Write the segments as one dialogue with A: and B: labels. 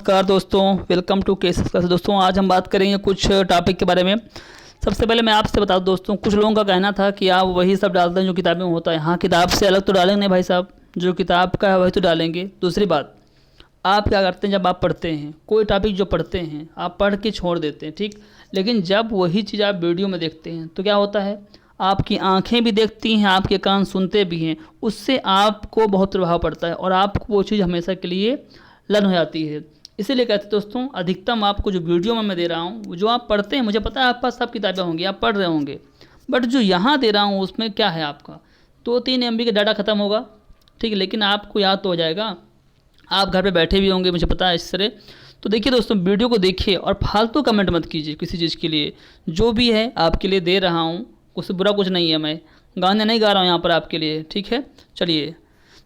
A: नमस्कार दोस्तों, welcome to cases class. दोस्तों आज हम बात करेंगे कुछ टॉपिक के बारे में। सबसे पहले मैं आपसे बता दूं दोस्तों, कुछ लोगों का कहना था कि आप वही सब डालते हैं जो किताबें में होता है। हाँ, किताब से अलग तो डालेंगे नहीं भाई साहब, जो किताब का है वही तो डालेंगे। दूसरी बात, आप क्या करते हैं जब आप पढ़ते हैं कोई टॉपिक जो पढ़ते हैं आप पढ़ के छोड़ देते हैं, ठीक। लेकिन जब वही चीज़ आप वीडियो में देखते हैं तो क्या होता है, आपकी आंखें भी देखती हैं, आपके कान सुनते भी हैं, उससे आपको बहुत प्रभाव पड़ता है और आपको वो चीज़ हमेशा के लिए लर्न हो जाती है। इसीलिए कहते हैं दोस्तों, अधिकतम आपको जो वीडियो में मैं दे रहा हूँ, जो आप पढ़ते हैं, मुझे पता है आप पास सब किताबें होंगी, आप पढ़ रहे होंगे, बट जो यहाँ दे रहा हूँ उसमें क्या है, आपका 2-3 MB का डाटा ख़त्म होगा, ठीक है, लेकिन आपको याद तो हो जाएगा। आप घर पे बैठे भी होंगे, मुझे पता है इस तरह। तो देखिए दोस्तों, वीडियो को देखिए और फालतू कमेंट मत कीजिए किसी चीज़ के लिए। जो भी है आपके लिए दे रहा हूँ, उससे बुरा कुछ नहीं है, मैं गाने नहीं गा रहा हूँ यहाँ पर आपके लिए, ठीक है। चलिए,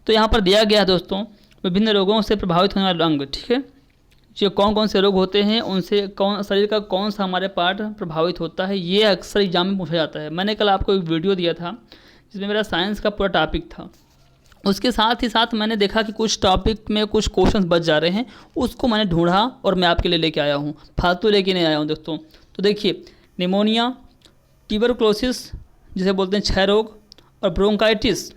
A: तो यहाँ पर दिया गया है दोस्तों, विभिन्न रोगों से प्रभावित होने वाले अंग, ठीक है। जो कौन कौन से रोग होते हैं, उनसे कौन शरीर का कौन सा हमारे पार्ट प्रभावित होता है, ये अक्सर एग्जाम में पूछा जाता है। मैंने कल आपको एक वीडियो दिया था जिसमें मेरा साइंस का पूरा टॉपिक था। उसके साथ ही साथ मैंने देखा कि कुछ टॉपिक में कुछ क्वेश्चंस बच जा रहे हैं, उसको मैंने ढूंढा और मैं आपके लिए लेके आया हूँ, फालतू लेके नहीं आया हूँ दोस्तों। तो देखिए, निमोनिया, ट्यूबरकुलोसिस जिसे बोलते हैं क्षय रोग, और ब्रोंकाइटिस,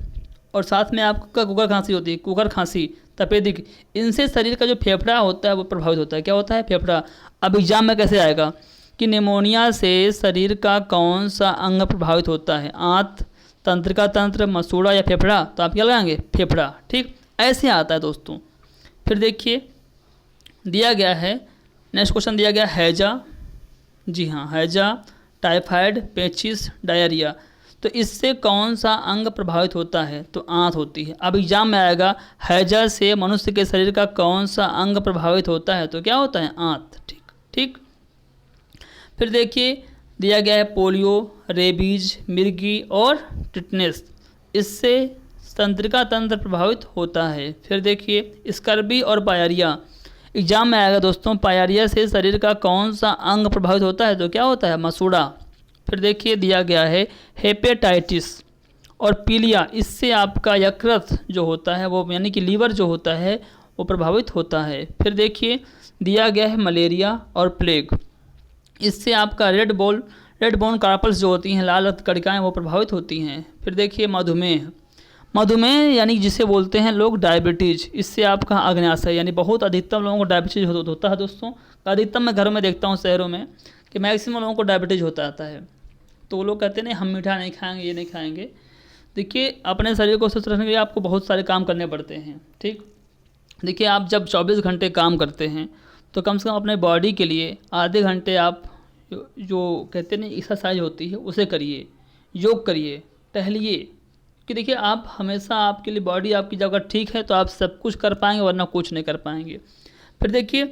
A: और साथ में आपका कुकर खांसी होती है, कुकर खांसी, तपेदिक, इनसे शरीर का जो फेफड़ा होता है वो प्रभावित होता है। क्या होता है? फेफड़ा। अब एग्जाम में कैसे आएगा कि निमोनिया से शरीर का कौन सा अंग प्रभावित होता है, आंत, तंत्रिका तंत्र, मसूड़ा या फेफड़ा? तो आप क्या लगाएंगे? फेफड़ा, ठीक। ऐसे आता है दोस्तों। फिर देखिए, दिया गया है नेक्स्ट क्वेश्चन, दिया गया हैजा, जी हाँ हैजा, टाइफाइड, पेचिस, डायरिया, तो इससे कौन सा अंग प्रभावित होता है? तो आंत होती है। अब एग्जाम में आएगा, हैजा से मनुष्य के शरीर का कौन सा अंग प्रभावित होता है? तो क्या होता है? आंत, ठीक ठीक। फिर देखिए, दिया गया है पोलियो, रेबीज, मिर्गी और टिटनेस, इससे तंत्रिका तंत्र प्रभावित होता है। फिर देखिए, स्कर्बी और पायरिया, एग्जाम में आएगा दोस्तों, पायरिया से शरीर का कौन सा अंग प्रभावित होता है? तो क्या होता है? मसूड़ा। फिर देखिए, दिया गया है हेपेटाइटिस और पीलिया, इससे आपका यकृत जो होता है वो, यानी कि लीवर जो होता है वो प्रभावित होता है। फिर देखिए, दिया गया है मलेरिया और प्लेग, इससे आपका रेड बोन कार्पल्स जो होती हैं, लाल रक्त कणिकाएँ, वो प्रभावित होती हैं। फिर देखिए, मधुमेह यानी जिसे बोलते हैं लोग डायबिटीज़, इससे आपका अग्न्याशय, यानी बहुत अधिकतम लोगों को डायबिटीज़ होता है दोस्तों। अधिकतम मैं घरों में देखता हूँ शहरों में कि मैक्सिमम लोगों को डायबिटीज़ होता आता है। तो वो लोग कहते हैं नहीं, हम मीठा नहीं खाएंगे, ये नहीं खाएंगे। देखिए, अपने शरीर को स्वस्थ रखने के लिए आपको बहुत सारे काम करने पड़ते हैं, ठीक। देखिए, आप जब 24 घंटे काम करते हैं तो कम से कम अपने बॉडी के लिए आधे घंटे आप जो कहते हैं एक्सरसाइज होती है उसे करिए, योग करिए, टहलिए। कि देखिए, आप हमेशा, आपके लिए बॉडी आपकी जब अगर ठीक है तो आप सब कुछ कर पाएंगे, वरना कुछ नहीं कर पाएंगे। फिर देखिए,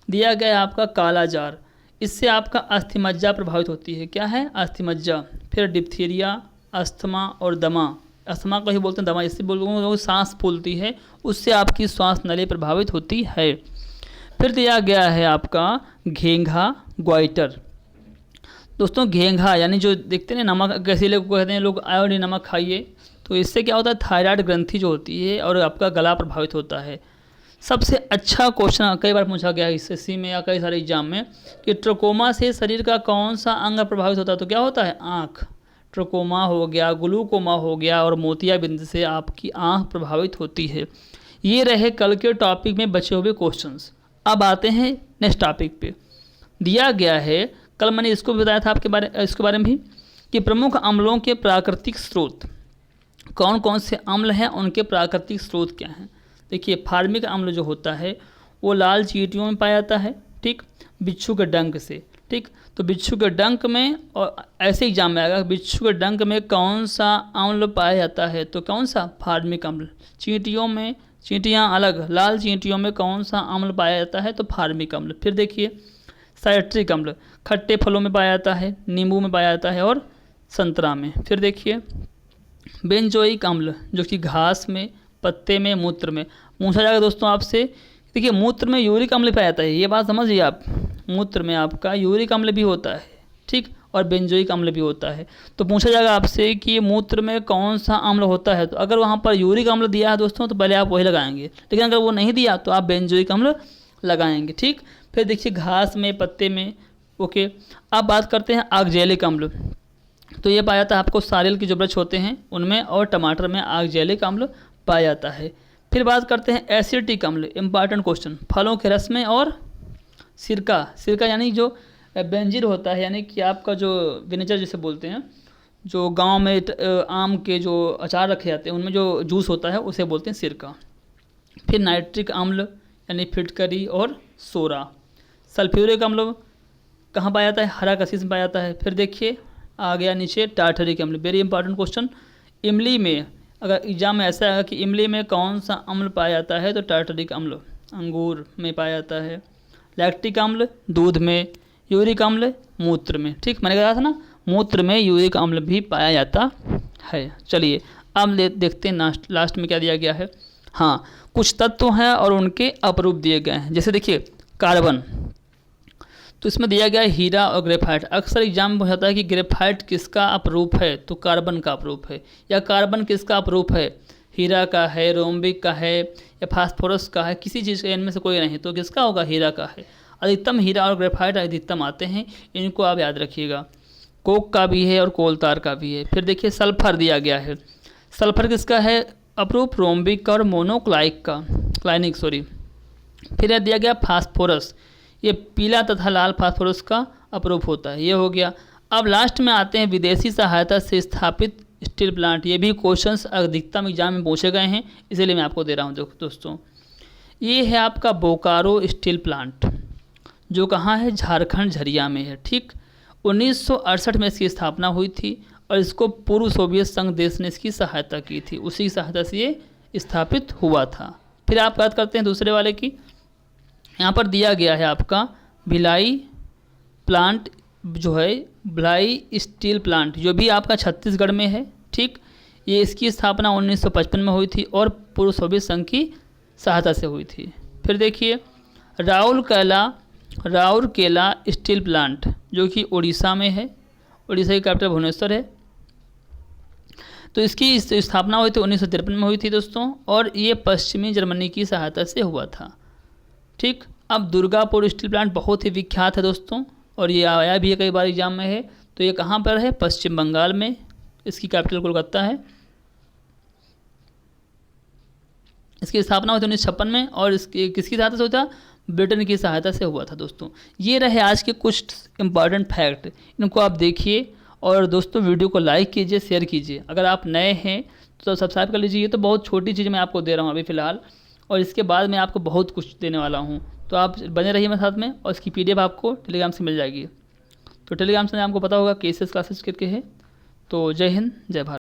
A: दिया गया है आपका काला जार, इससे आपका अस्थिमज्जा प्रभावित होती है। क्या है? अस्थिमज्जा। फिर डिप्थीरिया, अस्थमा और दमा, अस्थमा को ही बोलते हैं दमा, इससे लोगों सांस फूलती है, उससे आपकी श्वास नली प्रभावित होती है। फिर दिया गया है आपका घेंघा, ग्वाइटर। दोस्तों, घेंघा यानी जो देखते हैं नमक, गैसीले को कहते हैं लोग, आयोडीन नमक खाइए, तो इससे क्या होता है, थायराइड ग्रंथि जो होती है और आपका गला प्रभावित होता है। सबसे अच्छा क्वेश्चन कई बार पूछा गया है SSC में या कई सारे एग्जाम में कि ट्रोकोमा से शरीर का कौन सा अंग प्रभावित होता है? तो क्या होता है? आँख। ट्रोकोमा हो गया, ग्लूकोमा हो गया और मोतियाबिंद से आपकी आँख प्रभावित होती है। ये रहे कल के टॉपिक में बचे हुए क्वेश्चंस। अब आते हैं नेक्स्ट टॉपिक पे। दिया गया है, कल मैंने इसको भी बताया था इसके बारे में भी, कि प्रमुख अम्लों के प्राकृतिक स्रोत कौन कौन से अम्ल हैं, उनके प्राकृतिक स्रोत क्या हैं। देखिए, फार्मिक अम्ल जो होता है वो लाल चींटियों में पाया जाता है, ठीक, बिच्छू के डंक से, ठीक। तो बिच्छू के डंक में, और ऐसे एग्जाम में आएगा, बिच्छू के डंक में कौन सा अम्ल पाया जाता है? तो कौन सा? फार्मिक अम्ल। चींटियों में, चींटियाँ अलग, लाल चींटियों में कौन सा अम्ल पाया जाता है? तो फार्मिक अम्ल। फिर देखिए, साइट्रिक अम्ल खट्टे फलों में पाया जाता है, नींबू में पाया जाता है और संतरा में। फिर देखिए, बेंजोइक अम्ल जो कि घास में, पत्ते में, मूत्र में पूछा जाएगा दोस्तों आपसे। देखिए, मूत्र में यूरिक अम्ल पाया जाता है, ये बात समझिए आप, मूत्र में आपका यूरिक अम्ल भी होता है, ठीक, और बेंजोइक अम्ल भी होता है। तो पूछा जाएगा आपसे कि मूत्र में कौन सा अम्ल होता है, तो अगर वहाँ पर यूरिक अम्ल दिया है दोस्तों तो पहले आप वही लगाएंगे, लेकिन अगर वो नहीं दिया तो आप बेंजोइक अम्ल लगाएंगे। ठीक, फिर देखिए घास में, पत्ते में। ओके, अब बात करते हैं ऑक्जेलिक अम्ल। तो ये पाया जाता है आपको सारियल के जो वृक्ष होते हैं उनमें, और टमाटर में ऑक्जेलिक अम्ल पाया जाता है। फिर बात करते हैं एसिटिक अम्ल, इंपॉर्टेंट क्वेश्चन, फलों के रस में और सिरका। सिरका यानी जो बेंजीर होता है, यानी कि आपका जो विनेगर जिसे बोलते हैं, जो गांव में आम के जो अचार रखे जाते हैं उनमें जो जूस होता है उसे बोलते हैं सिरका। फिर नाइट्रिक अम्ल यानी फिटकरी और सोरा। सल्फ्यूरिक अम्ल कहाँ पाया जाता है? हरा कसीस में पाया जाता है। फिर देखिए आ गया नीचे टार्टरिक अम्ल, वेरी इंपॉर्टेंट क्वेश्चन। इमली में अगर एग्जाम में ऐसा है कि इमली में कौन सा अम्ल पाया जाता है, तो टार्टरिक अम्ल अंगूर में पाया जाता है। लैक्टिक अम्ल दूध में, यूरिक अम्ल मूत्र में। ठीक, मैंने कहा था ना मूत्र में यूरिक अम्ल भी पाया जाता है। चलिए अब देखते हैं लास्ट में क्या दिया गया है। हाँ, कुछ तत्व हैं और उनके अपरूप दिए गए हैं। जैसे देखिए कार्बन, तो इसमें दिया गया है हीरा और ग्रेफाइट। अक्सर एग्जाम में पूछा जाता है कि ग्रेफाइट किसका अपरूप है, तो कार्बन का अपरूप है। या कार्बन किसका अपरूप है, हीरा का है, रोम्बिक का है, या फास्फोरस का है, किसी चीज़ के इनमें से कोई नहीं, तो किसका होगा? हीरा का है। अधिकतम हीरा और ग्रेफाइट अधिकतम आते हैं, इनको आप याद रखिएगा। कोक का भी है और कोलतार का भी है। फिर देखिए सल्फर दिया गया है। सल्फर किसका है अपरूप? रोम्बिक का और मोनोक्लाइक का, क्लाइनिक सॉरी। फिर दिया गया फास्फोरस, ये पीला तथा लाल फास्फोरस का अपरूप होता है, ये हो गया। अब लास्ट में आते हैं विदेशी सहायता से स्थापित स्टील प्लांट। ये भी क्वेश्चंस अधिकतम एग्जाम में पूछे गए हैं, इसीलिए मैं आपको दे रहा हूँ दोस्तों। ये है आपका बोकारो स्टील प्लांट, जो कहाँ है? झारखंड झरिया में है। ठीक, 1968 में इसकी स्थापना हुई थी और इसको पूर्व सोवियत संघ देश ने इसकी सहायता की थी, उसी की सहायता से ये स्थापित हुआ था। फिर आप बात करते हैं दूसरे वाले की। यहाँ पर दिया गया है आपका भिलाई प्लांट, जो है भिलाई स्टील प्लांट, जो भी आपका छत्तीसगढ़ में है। ठीक, ये इसकी स्थापना 1955 में हुई थी और पूर्व सोवियत संघ की सहायता से हुई थी। फिर देखिए राउरकेला स्टील प्लांट, जो कि उड़ीसा में है, उड़ीसा की कैपिटल भुवनेश्वर है। तो इसकी स्थापना हुई थी 1953 में हुई थी दोस्तों, और ये पश्चिमी जर्मनी की सहायता से हुआ था। ठीक, अब दुर्गापुर स्टील प्लांट बहुत ही विख्यात है दोस्तों, और ये आया भी है कई बार एग्जाम में है। तो ये कहाँ पर है? पश्चिम बंगाल में, इसकी कैपिटल कोलकाता है। इसकी स्थापना हुई थी 1956 में, और इसकी किसकी सहायता से हुआ था? ब्रिटेन की सहायता से हुआ था दोस्तों। ये रहे आज के कुछ इंपॉर्टेंट फैक्ट, इनको आप देखिए और दोस्तों वीडियो को लाइक कीजिए, शेयर कीजिए। अगर आप नए हैं तो सब्सक्राइब कर लीजिए। ये तो बहुत छोटी चीज़ मैं आपको दे रहा हूँ अभी फ़िलहाल, और इसके बाद मैं आपको बहुत कुछ देने वाला हूँ, तो आप बने रहिए मेरे साथ में। और इसकी PDF आपको टेलीग्राम से मिल जाएगी। तो टेलीग्राम से आपको पता होगा KSS क्लासेस करके है। तो जय हिंद, जय भारत।